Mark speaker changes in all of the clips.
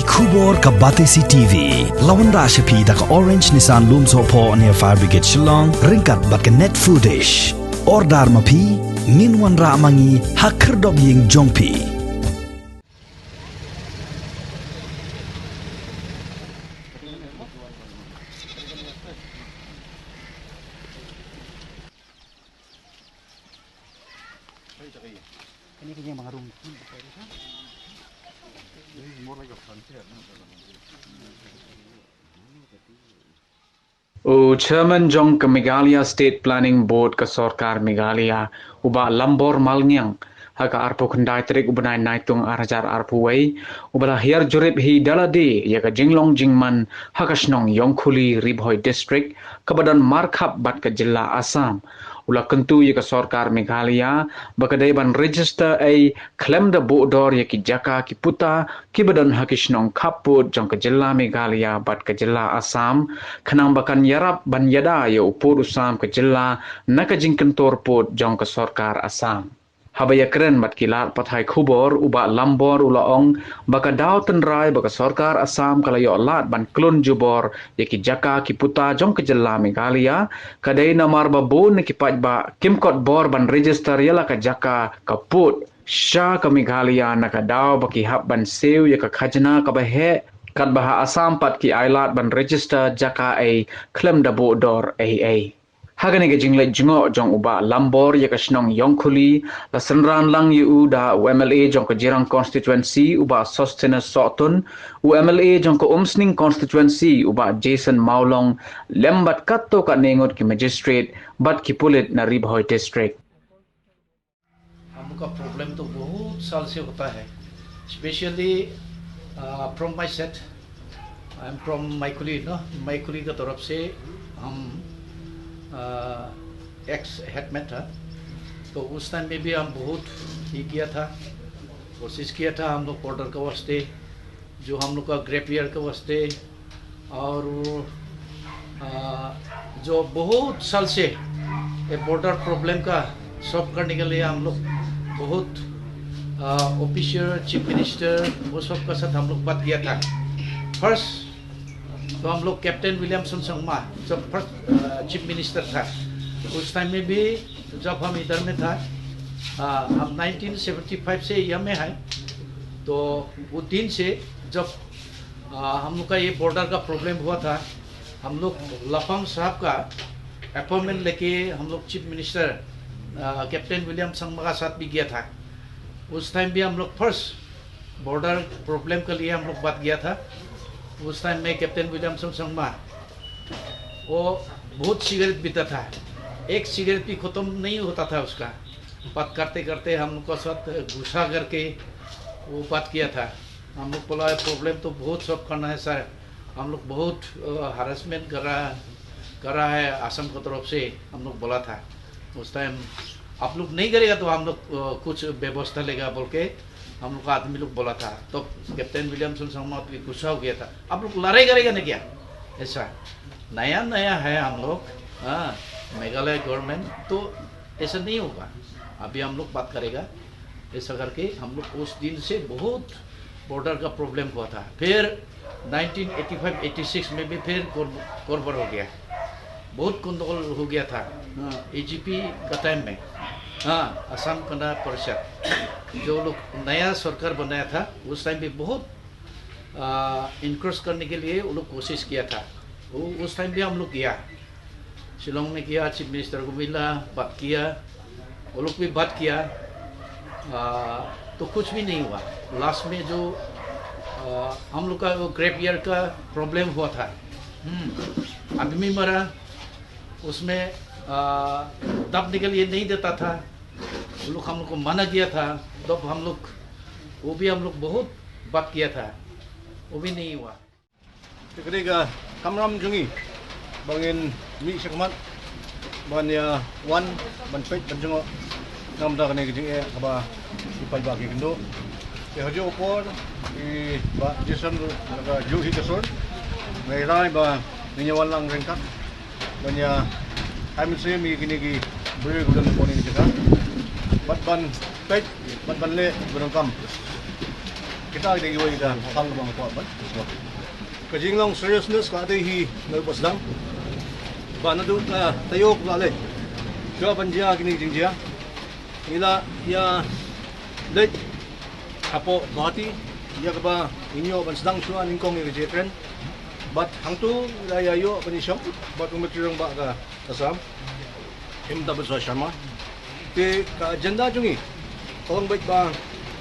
Speaker 1: Khubor ka Batesi TV. Lawan ra siya da ka Orange Nissan Lumso po near Fire Brigade Shillong. Ringkat bat ka net foodish. Ordar mapi. Minwan ra mangi hakerdog ying jongpi.
Speaker 2: Chairman Jong ke Meghalaya State Planning Board ke Sorkar Meghalaya uba lambor malnyang haka arpu kendai terik ubenai naitung arajar arpu wei ubala hiar jurip hi dalade ya ka jinglong jingman haka snong yongkhuli ribhoi district kebadan markhap bat ke jilla Assam ula kentu ya ka Sorkar Meghalaya bakadai ban register ai claim da bodor ya ki jaka ki puta ki badan haki snong khaput jong ke jilla Meghalaya bat ke jilla Assam khanang bakan yarap ban yada ya upur usam ke jilla naka jingkentor put jong ke Sorkar Assam habaya keren bat kilat pathai khubor uba lambor ulaong baka daw tenrai baka Sorkar Assam kalayo lat ban klun jubor yaki jaka ki puta jong ke jilla Meghalaya kadai namar babon ki pajba kimkot bor ban register yala ka jaka ka put sha ka Meghalaya naka daw baki hab ban sew ya ka khajna ka bahe kat baha Assam pat ki ailat ban register jaka ai klem da bodor ai Hagani ke jinglek jingo jong uba lambor ya kasnong yongkhuli la senran lang yu da UMLA jong ke jirang constituency uba Sosthenes Sotun UMLA jong ke Umsning constituency uba Jason Maulong lembat katto ka nengot ki magistrate bat ki pulit na Ribhoi district
Speaker 3: हमका प्रॉब्लम तो बहुत साल से होता है specially from my set I am from माइकुली माइकुली की तरफ से हम एक्स हेडमेट था तो उस टाइम में भी हम बहुत ही किया था कोशिश किया था हम लोग बॉर्डर के वास्ते जो हम लोग का ग्रेपियर के वास्ते और जो बहुत साल से ये बॉर्डर प्रॉब्लम का सॉल्व करने के लिए हम लोग बहुत ऑफिसर चीफ मिनिस्टर वो सब का साथ हम लोग बात किया था फर्स्ट तो हम लोग कैप्टन विलियमसन संगमा जब फर्स्ट चीफ मिनिस्टर था उस टाइम में भी जब हम इधर में था हम 1975 से यह में है तो वो दिन से जब हम लोग का ये बॉर्डर का प्रॉब्लम हुआ था हम लोग लफांग साहब का अपॉइंटमेंट लेके हम लोग chief minister captain William Sangma का साथ भी गया था उस टाइम भी हम लोग फर्स्ट बॉर्डर प्रॉब्लम के लिए हम लोग बात किया था उस टाइम में कैप्टन विलियमसन संगमा वो बहुत सिगरेट पीता था एक सिगरेट भी ख़त्म नहीं होता था उसका बात करते करते हम लोग का साथ गुस्सा करके वो बात किया था हम लोग बोला प्रॉब्लम तो बहुत सॉल्व करना है सर हम लोग बहुत हरासमेंट कर रहा है असम की तरफ से हम लोग बोला था उस टाइम आप लोग नहीं करेगा तो हम लोग कुछ व्यवस्था लेगा बोल के हम लोग का आदमी लोग बोला था तो कैप्टन विलियमसन संगमा भी गुस्सा हो गया था आप लोग लड़ाई करेगा ना क्या ऐसा नया नया है हम लोग हाँ मेघालय गवर्नमेंट तो ऐसा नहीं होगा अभी हम लोग बात करेगा ऐसा करके हम लोग उस दिन से बहुत बॉर्डर का प्रॉब्लम हुआ था फिर 1985-86 में भी फिर कोरबर हो गया बहुत गंदगोल हो गया था AGP का टाइम में हाँ असम गण परिषद जो लोग नया सरकार बनाया था उस टाइम भी बहुत इनक्रोच करने के लिए वो लोग कोशिश किया था वो उस टाइम भी हम लोग किया शिलोंग में किया चीफ मिनिस्टर को मिला बात किया वो लोग भी बात किया तो कुछ भी नहीं हुआ लास्ट में जो हम लोग का वो ग्रेप ईयर का प्रॉब्लम हुआ था आदमी मरा उसमें दबने के लिए नहीं देता था वो लोग हम लोग को मना किया था तो हम लोग वो भी हम लोग बहुत बात किया था वो भी नहीं हुआ
Speaker 4: Ketika kamram jungi bangin mi sekmat banya wan ban pet ban jungo nam da kene gijing e aba ipal bagi kendo e hojo opor I ba Jason naga ju hi kasor ngai rai ba ninya walang rengkat banya I'm saying mi kini gi beri gudan poni kita bat ban pet bat ban le gudang kam kita di gawai ka hang bang ko ba kajing long seriousness ka ate hi nervous lang ba na do ka tayo ko lale jo banjia kini jingjia ila ya let apo bahati ya ka ba inyo ban sedang suan ingkong ni jetren but hang tu ila yayo panisyo but umatirang ba ka kasam himda ba sa Sharma te ka agenda jungi kung baik ba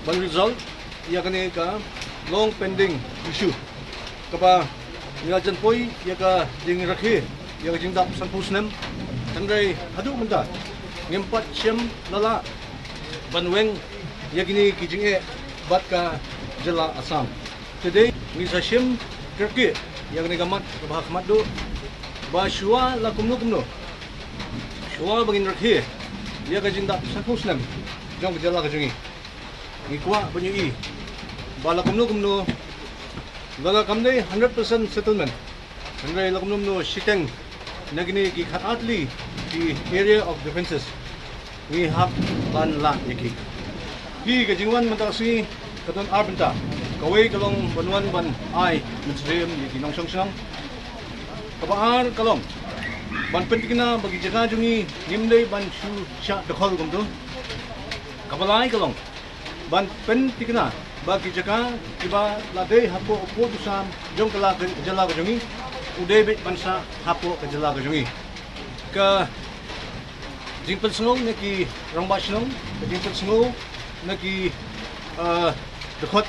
Speaker 4: ban result ia kani ka long pending issue kapa ngajan poi ia ka ding rakhi ia ka jingdap sanpusnem tangrai adu menda ngempat syam lala banweng ia kini kijing bat ka jela Assam today ni sa syam kerki ia kani gamat ka bahmat do ba shua la kumno shua bangin rakhi ia ka jingdap sanpusnem jong jela ka jungi ni kuat banyu bala kumno laga kamne 100% settlement andai la kumno shiteng nagini ki khatli ki area of defenses we have ban la yaki ki ga jingwan matasi katon arbenta kawai kalong banwan ban ai museum yaki nong song kabaar kalong ban pentikna bagi jaga jungi nimdei ban shu sha dakhol gumdo kabalai kalong ban pentikna bagi jaga kiba ladai hapo opo dusam jong kala jala ka jungi uday bit bansa hapo ka jala ka jungi ka jingpel sngong naki rongba snong ka jingpel sngong naki dekhot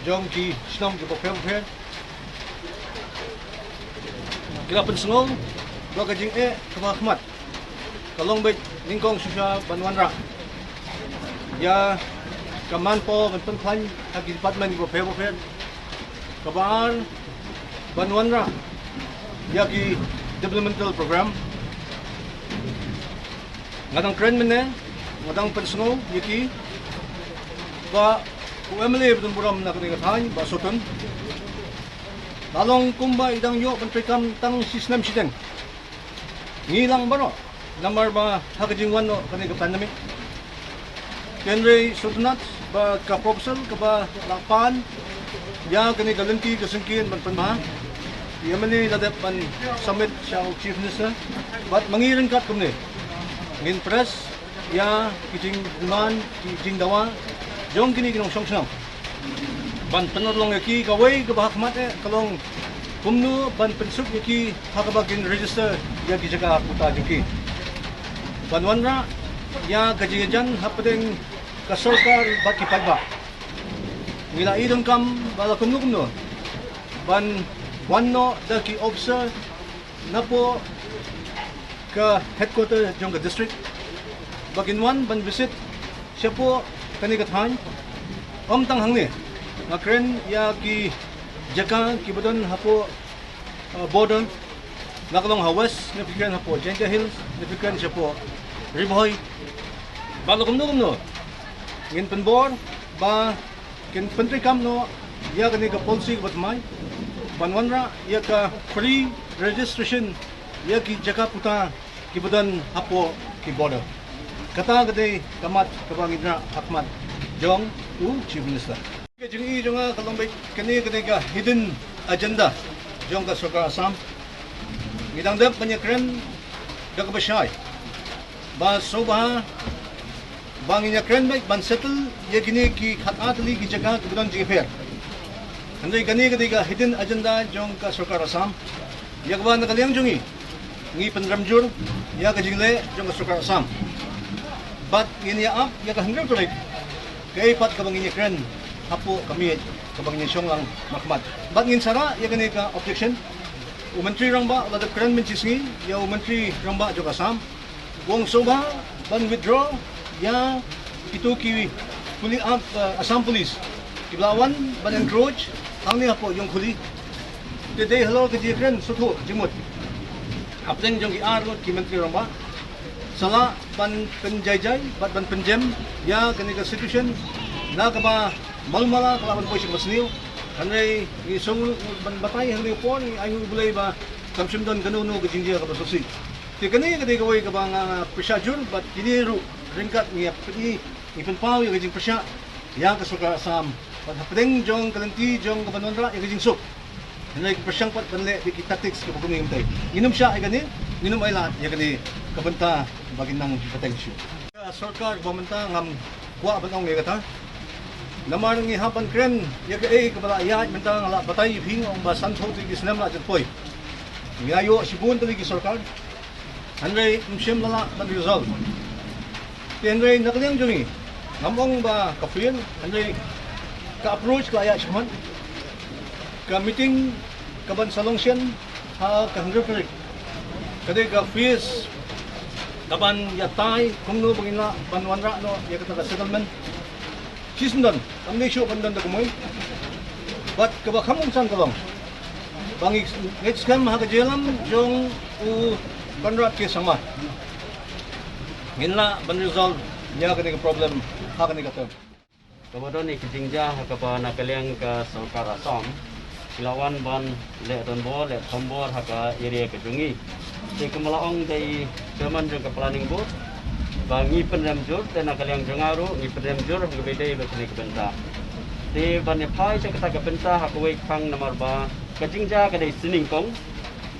Speaker 4: jong ki snong ki bopel kila pen sngong ba ka jing ka khmat kalong bit ningkong susha banwanra ya kaman po kan plan hagi department go pebo kabar banwanra yaki developmental program ngadang kren mene ngadang pensno yaki ba UMLA betul buram nak ni kathan ba soton talong kumba idang yo pentrikam tang sistem sideng ngilang bano namar ba hakajingwan no kani ka pandemic Kenry Sultanat ba ka proposal ka ba lapan ya kani galanti kasengkin ban panma ya mani ladap pan summit sa chief minister but mangiring kat kumne ngin press ya kijing man kijing dawa jong kini kinong song ban penolong yaki kawai ka bahakmat kalong kumno ban pensuk yaki hakabagin register ya gijaga puta juki banwanra ya kajigan hapadeng kasorkar baki pagba ngila idon kam bala kumno ban wanno daki officer napo ka headquarter jong ka district baginwan ban visit siya po kani kathan tang hangni ngakren ya ki jaka ki bodon hapo border nakalong hawas na pikran hapo Jenka Hills na pikran siya po Riboy bala kumno ngin penbor ba kin pentri kam no ya kani ka policy bat mai banwanra ya ka free registration ya ki jaka puta ki bodan hapo ki border kata gade kamat kabangidra akmat jong u chief minister ke jingi jonga kalombe kani ka hidden agenda jong ka sarkar Assam ngidang dap panyakren dagabashay ba soba banginya kren baik ban settle ye gini ki khatli ki jaga kebudan jifer andai gani ketiga hidden agenda jong ka sarkar Assam yagwan nakaliang jongi ngi penramjur ya ka jingle jong ka sarkar Assam but ini up ya ka hanggang tuloy kay pat ka banginya kren hapo kami ka banginya syong lang makmat but ngin sara ya gani ka objection umentri rangba la kren mencisngi ya umentri rangba jong Assam wong soba ban withdraw ya itu ki Assam Police kiblawan ban encroach ang ni hapo yung kuli today hello ke jikren sutu jimut apeng jong ar ki menteri ramba sala ban penjajai ban penjem ya kani ka situation na ka ba malmala kalaban po siya masniw kanay isong ban batay hangli po ni ayo bulay ba kamsimdon ganuno ka jingjia ka basusi ti kani ka kaway ka ba nga presyadjur bat kiniru ringkat niya pati ipenpaw yung kajing presya yang ka sarkar Assam Pat hapdeng jong kalanti jong kabanondra igajing sup. Nilai persyang pat banle di tactics ke pagumi umtay. Inum siya ay gani, inum ay lahat ya gani kabanta bagin ng potential. Sarkar bamanta ngam kuwa bantang may kata. Namar ng ihapan kren ya ay kabala iya bantang ala batay hing ang basan so tig islam la jatpoy. Ngayo sibun tali ki sarkar. Andre umsyem lala ban result. Andre nakaliang jungi. Ngamong ba kafil andre ka approach ka aya siman. Ka meeting kaban salongsian ha ka hundred kadai ka fees kaban yatay kung no bangina banwanra no ya kata settlement sisndan amne show bandan da kumoy but kaba kamong sang kalong bangi next time ha ka jelam jong u banrat ke sama nginla ban resolve nya ka problem ha ka ni ka
Speaker 5: Kemudian ni kijingja hakapa nakaliang ke Sarkar Assam lawan ban le don bo le tombor haka area kejungi di kemalaong dari Jerman juga planning board bangi pendam jur dan nakaliang jengaru ni pendam jur gebede bekini kebenta di ban pai kata kebenta haka wei pang nomor ba kijingja kadai siningkong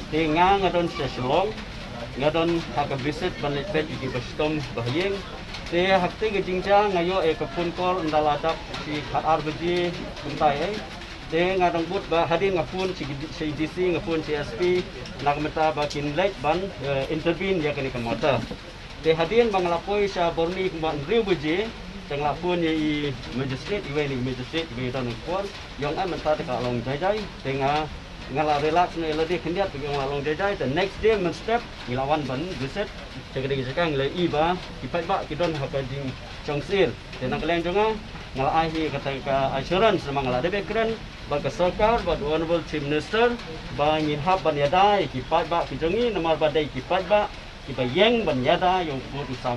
Speaker 5: di ngang adon seselong ngadon haka visit ban le pet di bestom bahyeng di hakti kijingja ngayo ke phone call ndaladap si RBG bentai Te ngadang but ba hadir ngapun CDC ngapun CSP nak meta bakin late ban intervene ya kini kemata. Te hadir bang lapoi sa Borni kumban riu beje teng lapun ye magistrate iwe ni magistrate iwe dan kuan yang ai meta te ka long jai tengah ngala relax ne ladi kendiat bagi long jai the next day men step ilawan ban visit cegede sekang le iba kipai ba kidon hakading chongsir tenang keleng jonga ngala ai kata assurance sama ngala de background bagi Sarkar, bagi Honorable Chief Minister, bagi hab ban yadai kipat ba kijongi nomor badai kipat ba kibayeng ban yada yang buat usaha